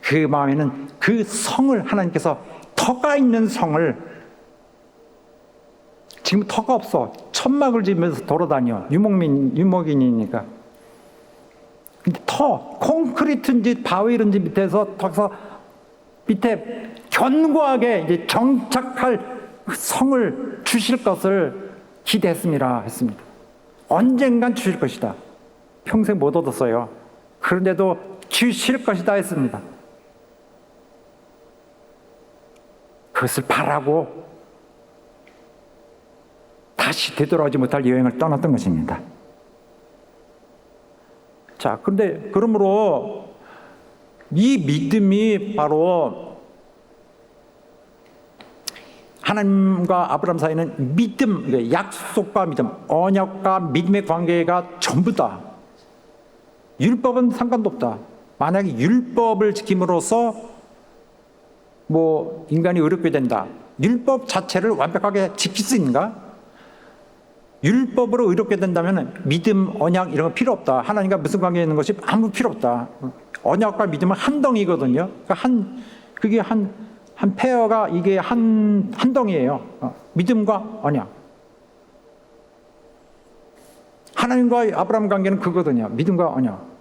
그 마음에는 그 성을, 하나님께서 터가 있는 성을, 지금 터가 없어. 천막을 지으면서 돌아다녀. 유목인이니까. 근데 콘크리트인지 바위인지 밑에서 밑에 견고하게 이제 정착할 성을 주실 것을 기대했습니다. 했습니다. 언젠간 주실 것이다. 평생 못 얻었어요. 그런데도 주실 것이다 했습니다. 그것을 바라고 다시 되돌아오지 못할 여행을 떠났던 것입니다. 자, 그런데 그러므로 이 믿음이 바로 하나님과 아브라함 사이는 믿음, 약속과 믿음, 언약과 믿음의 관계가 전부다. 율법은 상관도 없다. 만약에 율법을 지킴으로써 인간이 의롭게 된다. 율법 자체를 완벽하게 지킬 수 있는가? 율법으로 의롭게 된다면 믿음, 언약 이런 거 필요 없다. 하나님과 무슨 관계 있는 것이 아무 필요 없다. 언약과 믿음은 한 덩이거든요. 그게 한 페어가 이게 한 덩이예요. 믿음과 언약. 하나님과 아브라함 관계는 그거거든요. 믿음과 언약.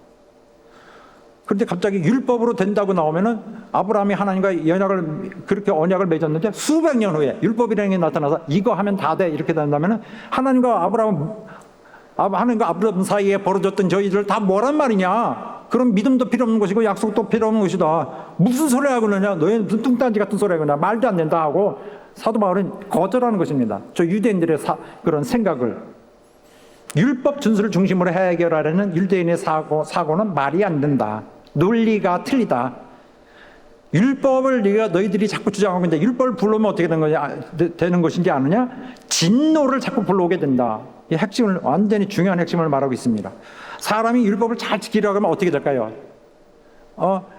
그런데 갑자기 율법으로 된다고 나오면은 아브라함이 하나님과 그렇게 언약을 맺었는데 수백 년 후에 율법이라는 게 나타나서 이거 하면 다 돼 이렇게 된다면은 하나님과 아브라함 사이에 벌어졌던 저희들 다 뭐란 말이냐? 그럼 믿음도 필요 없는 것이고 약속도 필요 없는 것이다. 무슨 소리 하고 그러냐? 너희는 무슨 뚱딴지 같은 소리 하고 그러냐? 말도 안 된다 하고 사도 바울은 거절하는 것입니다. 저 유대인들의 그런 생각을. 율법 준수를 중심으로 해결하려는 유대인의 사고는 말이 안 된다. 논리가 틀리다. 율법을 너희들이 자꾸 주장하고 있는데 율법을 불러오면 어떻게 되는 것인지 아느냐? 진노를 자꾸 불러오게 된다. 이 핵심을, 완전히 중요한 핵심을 말하고 있습니다. 사람이 율법을 잘 지키려고 하면 어떻게 될까요?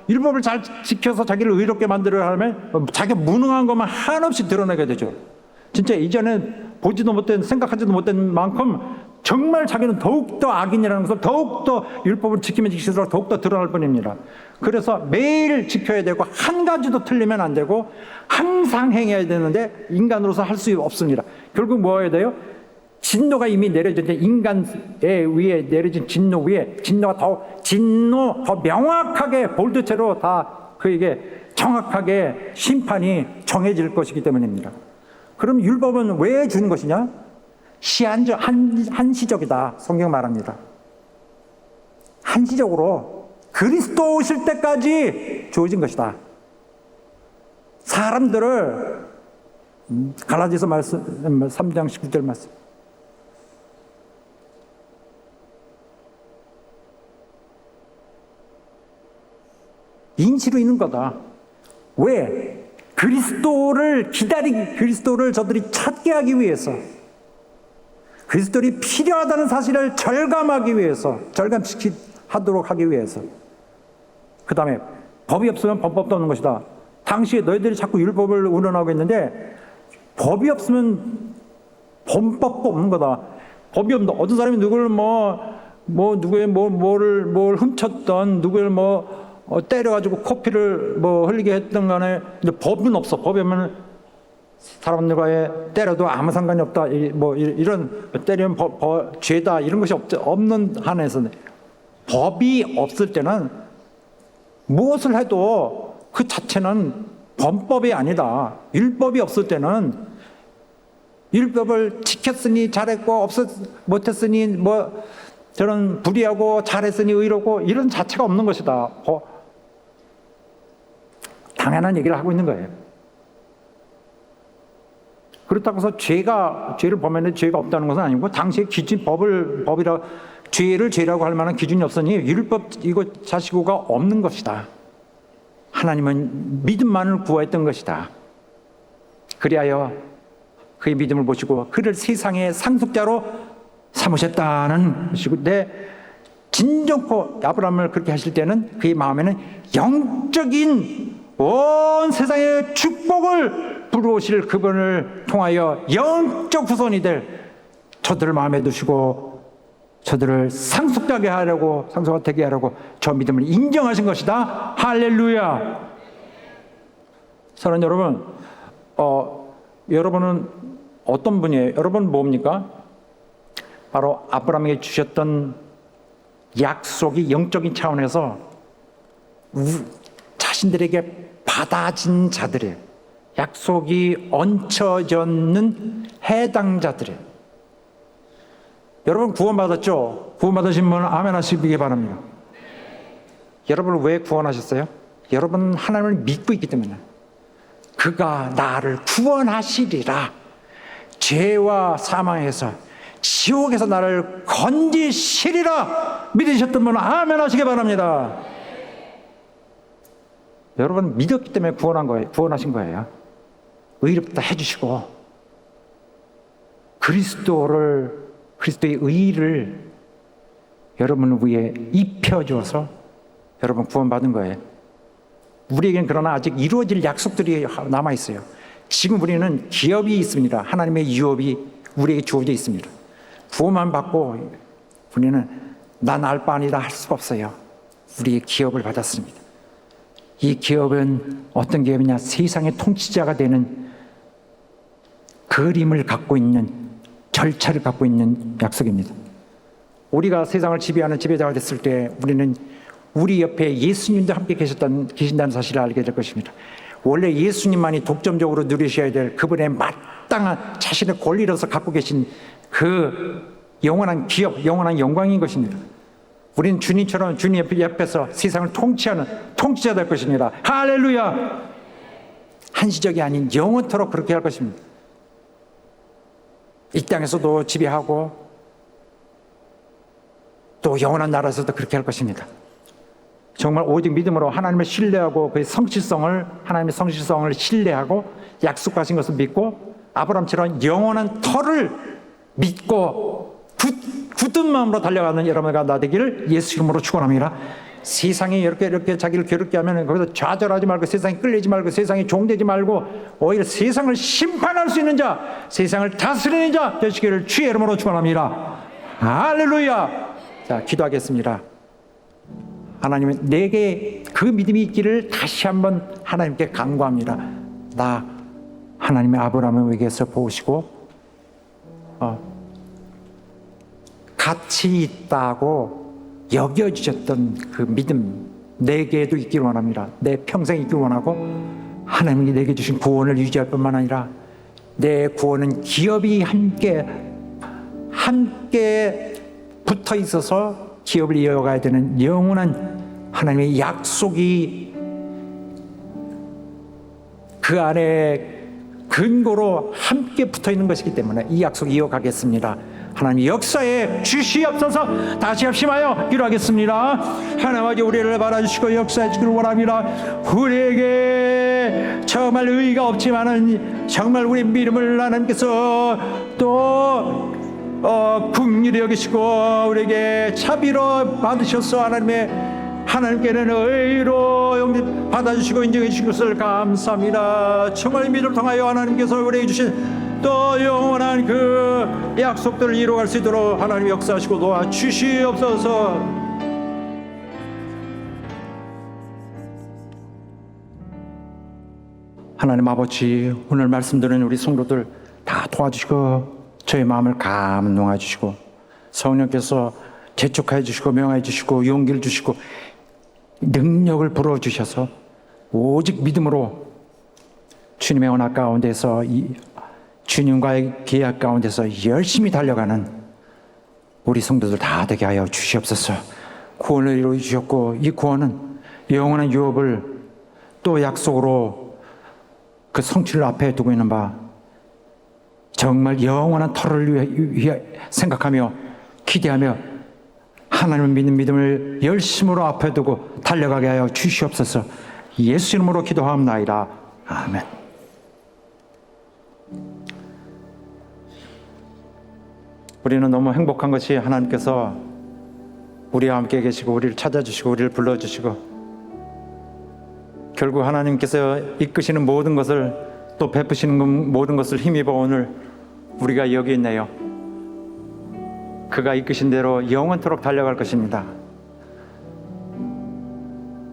율법을 잘 지켜서 자기를 의롭게 만들어 하면 자기가 무능한 것만 한없이 드러내게 되죠. 진짜 이전엔 보지도 못된, 생각하지도 못된 만큼 정말 자기는 더욱더 악인이라는 것을 더욱더 율법을 지키면 지킬수록 더욱더 드러날 뿐입니다. 그래서 매일 지켜야 되고 한 가지도 틀리면 안 되고 항상 행해야 되는데 인간으로서 할 수 없습니다. 결국 뭐 해야 돼요? 진노가 이미 내려진 인간에 위에 내려진 진노 위에 진노가 더 명확하게 볼드체로 다 그에게 정확하게 심판이 정해질 것이기 때문입니다. 그럼 율법은 왜 주는 것이냐? 한시적이다. 성경 말합니다. 한시적으로 그리스도 오실 때까지 주어진 것이다. 사람들을 갈라디아서 말씀 3장 19절 말씀. 인치로 있는 거다. 왜? 그리스도를 저들이 찾게 하기 위해서, 그리스도를 필요하다는 사실을 절감하기 위해서, 절감하도록 하기 위해서. 그 다음에 법이 없으면 범법도 없는 것이다. 당시에 너희들이 자꾸 율법을 운운하고 있는데 법이 없으면 범법도 없는 거다. 법이 없는, 어떤 사람이 누구를 누구의 뭘 훔쳤던, 누구를 때려가지고 코피를 흘리게 했던 간에 법은 없어. 법이 없으면 사람들과의 때려도 아무 상관이 없다. 이런 때리면 죄다 이런 것이 없는 한에서 법이 없을 때는 무엇을 해도 그 자체는 범법이 아니다. 율법이 없을 때는 율법을 지켰으니 잘했고 못했으니 저는 불의하고 잘했으니 의롭고 이런 자체가 없는 것이다. 당연한 얘기를 하고 있는 거예요. 그렇다고 해서 죄를 범했는데 죄가 없다는 것은 아니고 당시의 기준 죄를 죄라고 할 만한 기준이 없으니 율법 이거 자시고가 없는 것이다. 하나님은 믿음만을 구하였던 것이다. 그리하여 그의 믿음을 보시고 그를 세상의 상속자로 삼으셨다는 것이고, 진정코 아브라함을 그렇게 하실 때는 그의 마음에는 영적인 온 세상의 축복을 불어오실 그분을 통하여 영적 후손이 될 저들을 마음에 두시고 저들을 상속가 되게 하려고 저 믿음을 인정하신 것이다. 할렐루야. 사랑하는 여러분, 여러분은 어떤 분이에요? 여러분 뭡니까? 바로 아브라함에게 주셨던 약속이 영적인 차원에서 자신들에게 받아진 자들이에요. 약속이 얹혀졌는 해당자들이에요. 여러분 구원받았죠? 구원받으신 분은 아멘 하시기 바랍니다. 여러분을 왜 구원하셨어요? 여러분은 하나님을 믿고 있기 때문에. 그가 나를 구원하시리라. 죄와 사망에서 지옥에서 나를 건지시리라 믿으셨던 분은 아멘 하시기 바랍니다. 여러분 믿었기 때문에 구원하신 거예요. 의롭다 해주시고 그리스도의 의를 여러분 위에 입혀줘서 여러분 구원받은 거예요. 우리에겐 그러나 아직 이루어질 약속들이 남아있어요. 지금 우리는 기업이 있습니다. 하나님의 유업이 우리에게 주어져 있습니다. 구원만 받고 우리는 난 알 바 아니다 할 수가 없어요. 우리의 기업을 받았습니다. 이 기업은 어떤 기업이냐? 세상의 통치자가 되는 그림을 갖고 있는, 절차를 갖고 있는 약속입니다. 우리가 세상을 지배하는 지배자가 됐을 때 우리는 우리 옆에 예수님도 함께 계신다는 사실을 알게 될 것입니다. 원래 예수님만이 독점적으로 누리셔야 될 그분의 마땅한 자신의 권리로서 갖고 계신 그 영원한 기업, 영원한 영광인 것입니다. 우리는 주님처럼 주님 옆에서 세상을 통치하는 통치자 될 것입니다. 할렐루야! 한시적이 아닌 영원토록 그렇게 할 것입니다. 이 땅에서도 지배하고 또 영원한 나라에서도 그렇게 할 것입니다. 정말 오직 믿음으로 하나님을 신뢰하고 하나님의 성실성을 신뢰하고 약속하신 것을 믿고 아브라함처럼 영원한 터를 믿고 굳은 마음으로 달려가는 여러분과 나 되기를 예수 이름으로 축원합니다. 세상이 이렇게 자기를 괴롭게 하면 거기서 좌절하지 말고 세상에 끌리지 말고 세상에 종되지 말고 오히려 세상을 심판할 수 있는 자, 세상을 다스리는 자 되시기를 주의 이름으로 축원합니다. 할렐루야. 자, 기도하겠습니다. 하나님은 내게 그 믿음이 있기를 다시 한번 하나님께 간구합니다. 나 하나님의 아브라함에게서 보시고 가치 있다고 여겨주셨던 그 믿음 내게도 있기를 원합니다. 내 평생 있기를 원하고 하나님이 내게 주신 구원을 유지할 뿐만 아니라 내 구원은 기업이 함께 붙어 있어서 기업을 이어가야 되는 영원한 하나님의 약속이 그 안에 근거로 함께 붙어 있는 것이기 때문에 이 약속 이어가겠습니다. 하나님 역사에 주시옵소서. 다시 합심하여 기도하겠습니다. 하나님 아버지, 우리를 바라주시고 역사해 주기를 원합니다. 우리에게 정말 의의가 없지만은 정말 우리 믿음을 하나님께서 또 긍휼히 여기시고 우리에게 자비로 받으셔서 하나님께는 의로 영접 받아주시고 인정해 주신 것을 감사합니다. 정말 믿음을 통하여 하나님께서 우리에게 주신 또 영원한 그 약속들을 이루어갈 수 있도록 하나님 역사하시고 도와주시옵소서. 하나님 아버지, 오늘 말씀 들은 우리 성도들 다 도와주시고 저희 마음을 감동해 주시고 성령께서 재촉해 주시고 명해 주시고 용기를 주시고 능력을 불어주셔서 오직 믿음으로 주님의 언약 가운데서 주님과의 계약 가운데서 열심히 달려가는 우리 성도들 다 되게 하여 주시옵소서. 구원을 이루어 주셨고 이 구원은 영원한 유업을 또 약속으로 그 성취를 앞에 두고 있는 바 정말 영원한 터를 위해 생각하며 기대하며 하나님을 믿는 믿음을 열심으로 앞에 두고 달려가게 하여 주시옵소서. 예수 이름으로 기도하옵나이다. 아멘. 우리는 너무 행복한 것이 하나님께서 우리와 함께 계시고 우리를 찾아주시고 우리를 불러주시고 결국 하나님께서 이끄시는 모든 것을 또 베푸시는 모든 것을 힘입어 오늘 우리가 여기 있네요. 그가 이끄신 대로 영원토록 달려갈 것입니다.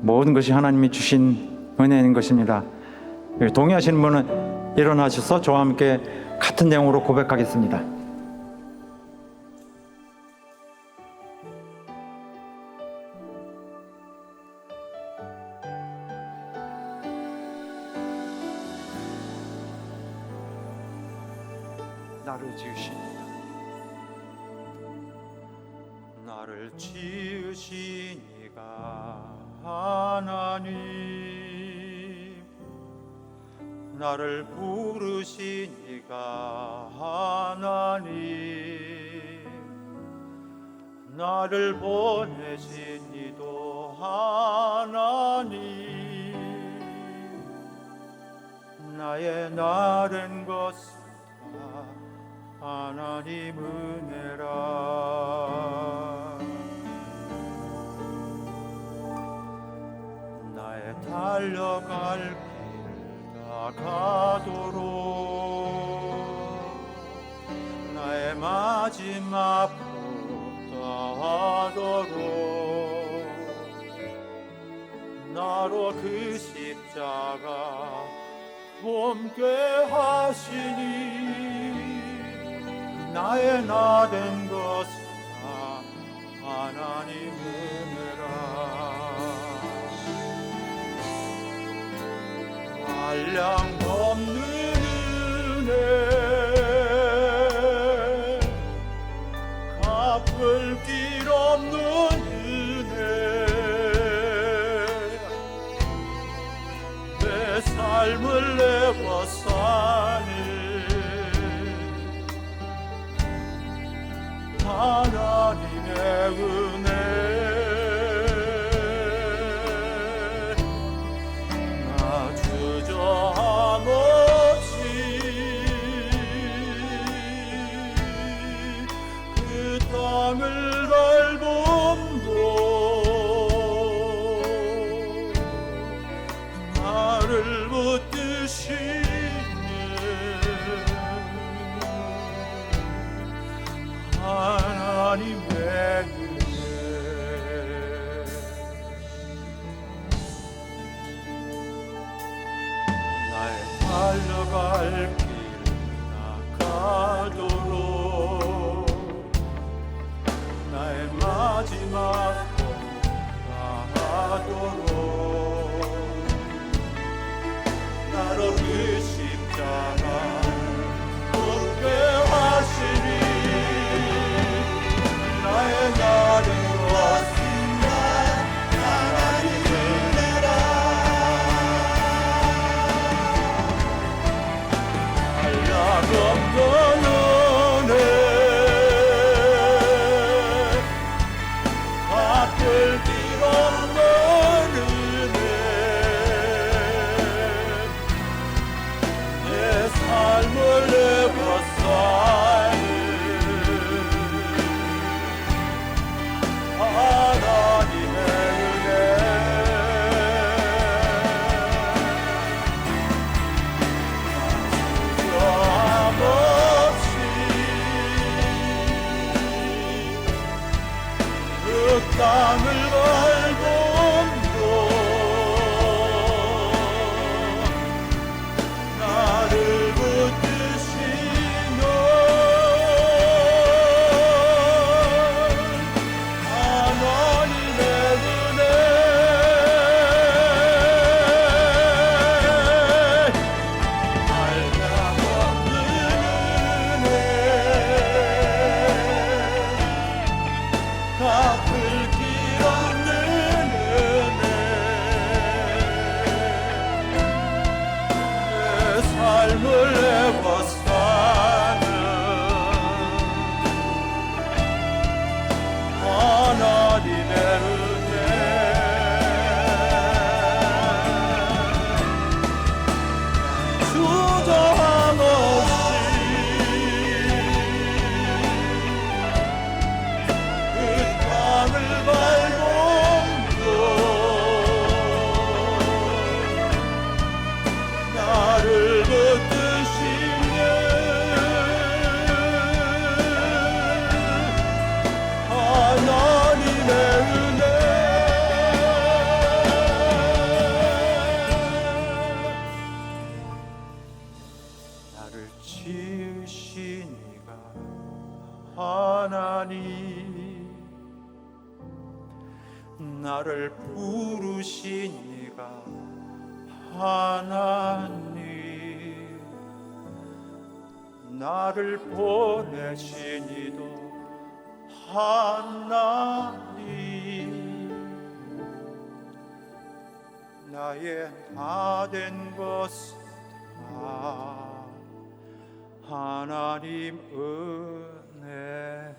모든 것이 하나님이 주신 은혜인 것입니다. 동의하시는 분은 일어나셔서 저와 함께 같은 내용으로 고백하겠습니다. 나를 지으시니까 나를 지으시니가 하나님 나를 부르시니가 하나님 나를 보내시니도 하나님 나의 나른 것은 하나님 은혜라 나의 달려갈 길 다가도록 나의 마지막 복 다하도록 나로 그 십자가 몸께 하시니 나의 나 된 것은 하나님 은혜라 한량 없는 은혜 갚을 길 없는 은혜 내 삶을 내어 사니 하나님의 은혜 나 주저함없이 그 땅을 밟음도 나를 붙드시는 하나님의 은혜. 나의 달려갈 길 나가도록 나의 마지막 것 나가도록 나로 그 십자가 묻게 하시니 나의 날은 왔습니다. 하나님의 은혜라 한량없던 은혜 갚을 길 없는 은혜 내 삶을 내버사는 하나님의 은혜 주저함없이 그 땅을 밟음도 나를 붙드시는 하나님의 은혜 한량없는 은혜 갚을 길 없는 은혜 내 삶을 내버 사는 하나님의 은혜 주저함 없이 그 땅을 밟음도 나를 붙드시는 하나님의 은혜 나를 지으시니가 하나님 나를 부르시니가 하나님 나를 보내시니도 하나님 나의 다 된 것은 다 하나님 은혜라